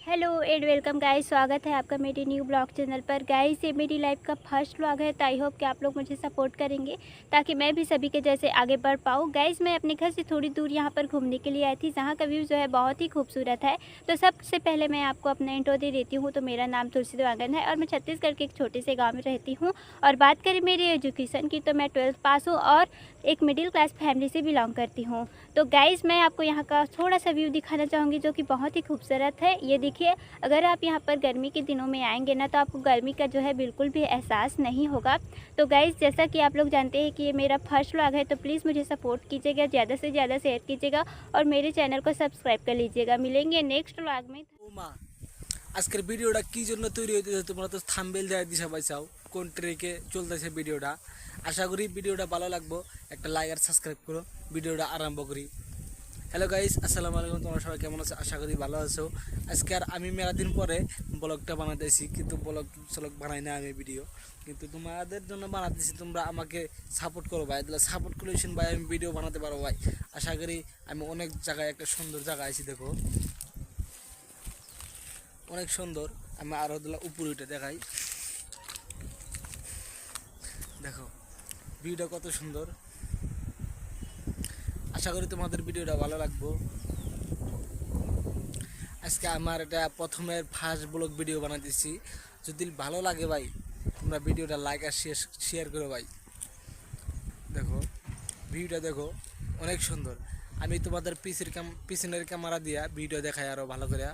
Hello and welcome guys. स्वागत है आपका मेरे न्यू ब्लॉग चैनल पर। गाइस ये मेरी लाइफ का फर्स्ट ब्लॉग है, तो आई होप कि आप लोग मुझे सपोर्ट करेंगे ताकि मैं भी सभी के जैसे आगे बढ़ पाऊँ। गाइस मैं अपने घर से थोड़ी दूर यहाँ पर घूमने के लिए आई थी, जहाँ का व्यू जो है बहुत ही खूबसूरत है। तो सबसे पहले मैं आपको अपना इंट्रो दे देती हूँ। तो मेरा नाम तुलसी देवांगन है और मैं छत्तीसगढ़ के एक छोटे से गाँव में रहती हूँ। और बात करें मेरी एजुकेशन की, तो मैं 12th पास हूँ और एक मिडिल क्लास फैमिली से बिलोंग करती हूँ। तो गाइस मैं आपको यहाँ का थोड़ा सा व्यू दिखाना चाहूँगी जो कि बहुत ही खूबसूरत है। ये देखिए, अगर आप यहाँ पर गर्मी के दिनों में आएंगे ना, तो आपको गर्मी का जो है बिल्कुल भी एहसास नहीं होगा। तो गाइस जैसा कि आप लोग जानते हैं कि ये मेरा फर्स्ट व्लॉग है, तो प्लीज़ मुझे सपोर्ट कीजिएगा, ज़्यादा से ज़्यादा शेयर कीजिएगा और मेरे चैनल को सब्सक्राइब कर लीजिएगा। मिलेंगे नेक्स्ट व्लॉग में। ও মা, আজকের ভিডিওটা কি জন্য তৈরি হইতেছে তোমরা তো থাম্বনেল দেওয়া দিশা পাইছাও কোন ট্রেকে চলতেছে ভিডিওটা। আশা করি ভিডিওটা ভালো লাগবো। একটা লাইক আর সাবস্ক্রাইব করো। ভিডিওটা আরম্ভ করি। হ্যালো গাইস, আসসালামু আলাইকুম। তোমরা সবাই কেমন আছো? আশা করি ভালো আছো। আজকে আর আমি মেলা দিন পরে ব্লগটা বানাতেছি, কিন্তু ব্লগ বানাই না আমি ভিডিও, কিন্তু তোমাদের জন্য বানাতেছি। তোমরা আমাকে সাপোর্ট করো ভাই, তাহলে সাপোর্ট করলেন ভাই আমি ভিডিও বানাতে পারবো ভাই। আশা করি আমি অনেক জায়গায় একটা সুন্দর জায়গা আছি, দেখো অনেক সুন্দর। আমি আরো উপরে উঠে দেখাই, দেখো ভিউটা কত সুন্দর। আশা করি তোমাদের ভিডিওটা ভালো লাগবো। আজকে আমার এটা প্রথমের ফার্স্ট ব্লগ ভিডিও বানাতেছি। যদি ভালো লাগে ভাই তোমরা ভিডিওটা লাইক আর শেয়ার করো ভাই। দেখো ভিউটা দেখো অনেক সুন্দর। আমি তোমাদের পিছনের ক্যামেরা দিয়া ভিডিও দেখাই আরো ভালো করে।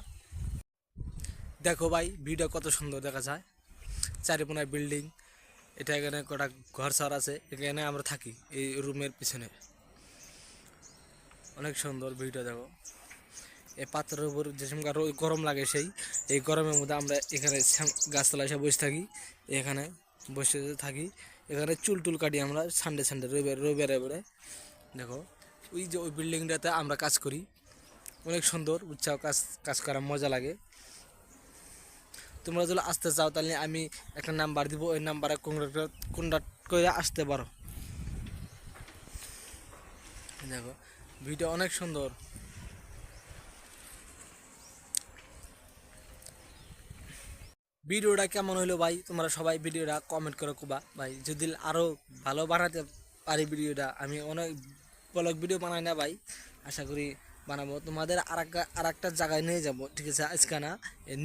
দেখো ভাই ভিউটা কত সুন্দর দেখা যায়, চারিপোনায় বিল্ডিং। এটা এখানে কটা ঘর সর আছে, এখানে আমরা থাকি এই রুমের পিছনে। অনেক সুন্দর ভিউটা দেখো। এই পাত্রের উপর যে সময় গরম লাগে, সেই এই গরমের মধ্যে আমরা এখানে গাছতলায় এসে বসে থাকি, এখানে বসে থাকি। এখানে চুল কাটি আমরা সানডে রবিবারে। দেখো ওই যে ওই বিল্ডিংটাতে আমরা কাজ করি, অনেক সুন্দর উৎসাহ। কাজ করার মজা লাগে। তোমরা যদি আসতে চাও তাহলে আমি একটা নাম্বার দিব, ওই নাম্বারে কন্ট্যাক্ট করে আসতে পারো। দেখো ভিডিও অনেক সুন্দর। ভিডিওটা কেমন হলো ভাই তোমরা সবাই ভিডিওটা কমেন্ট করে কোবা ভাই। যদি আরও ভালো বানাতে পারি ভিডিওটা, আমি অনেক ব্লগ ভিডিও বানাই না ভাই, আশা করি বানাবো। তোমাদের আর একটা জায়গায় নিয়ে যাব, ঠিক আছে? আজকে না,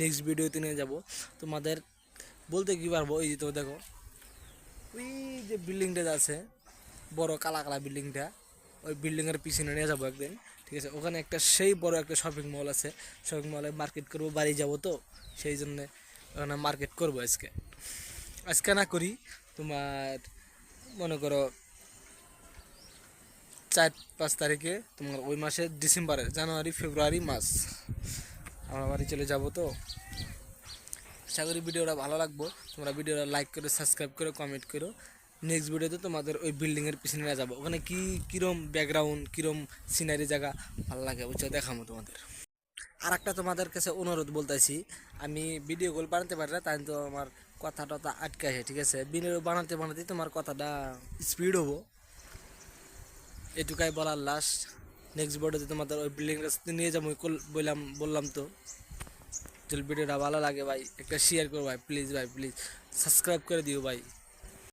নেক্সট ভিডিওতে নিয়ে যাব। তোমাদের বলতে কি পারবো, এই যে তো দেখো ওই যে বিল্ডিংটা আছে, বড় কালা কালা বিল্ডিংটা, ওই বিল্ডিংয়ের পিছনে নিয়ে যাবো একদিন, ঠিক আছে? ওখানে একটা সেই বড় একটা শপিং মল আছে, শপিং মলে মার্কেট করবো, বাড়ি যাব তো সেই জন্যে ওখানে মার্কেট করবো আজকে না করি। তোমার মনে করো 4-5 তারিখে, তোমার ওই মাসে ডিসেম্বরে, জানুয়ারি ফেব্রুয়ারি মাস আমরা বাড়ি চলে যাব। তো আশা করি ভিডিওটা ভালো লাগবো। তোমরা ভিডিওটা লাইক করে সাবস্ক্রাইব করে কমেন্ট করো। নেক্সট ভিডিওতে তোমাদের ওই বিল্ডিংয়ের পিছনে নিয়ে যাবো, ওখানে কীরম ব্যাকগ্রাউন্ড, কীরম সিনারি জায়গা ভালো লাগে বুঝছো, দেখাবো তোমাদের। আর একটা তোমাদের কাছে অনুরোধ বলতেছি, আমি ভিডিও কল বানাতে পারি না, তাই তো আমার কথা টথা আটকে আসে, ঠিক আছে? ভিডিও বানাতে তোমার কথাটা স্পিড হবো, এটুকাই বলার লাস্ট। নেক্সট ভিডিওতে তোমাদের ওই বিল্ডিং নিয়ে যাবো বললাম তো। যদি ভিডিওটা ভালো লাগে ভাই একটা শেয়ার করো ভাই, প্লিজ ভাই, প্লিজ সাবস্ক্রাইব করে দিও ভাই।